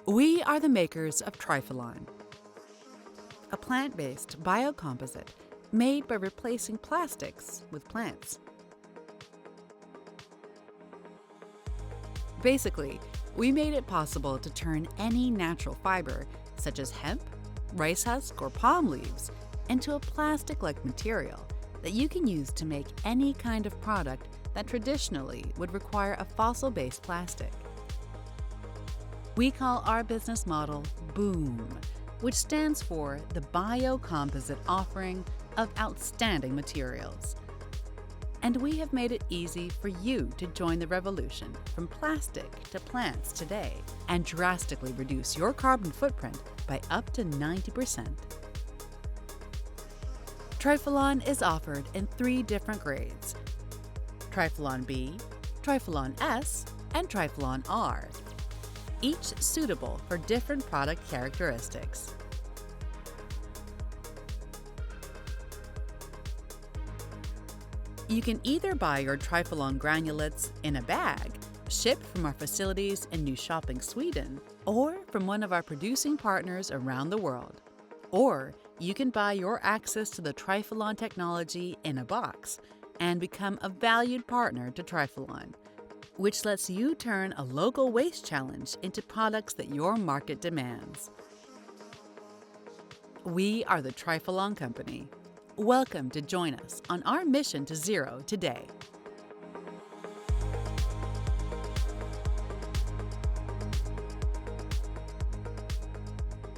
We are the makers of Trifilon, a plant-based biocomposite made by replacing plastics with plants. Basically, we made it possible to turn any natural fiber, such as hemp, rice husk, or palm leaves, into a plastic-like material that you can use to make any kind of product that traditionally would require a fossil-based plastic. We call our business model BOOM, which stands for the biocomposite offering of outstanding materials. And we have made it easy for you to join the revolution from plastic to plants today and drastically reduce your carbon footprint by up to 90%. Trifilon is offered in 3 different grades: Trifilon B, Trifilon S, and Trifilon R, each suitable for different product characteristics. You can either buy your Trifilon granulates in a bag, shipped from our facilities in New Shopping, Sweden, or from one of our producing partners around the world. Or you can buy your access to the Trifilon technology in a box and become a valued partner to Trifilon, which lets you turn a local waste challenge into products that your market demands. We are the Trifilon Company. Welcome to join us on our mission to zero today.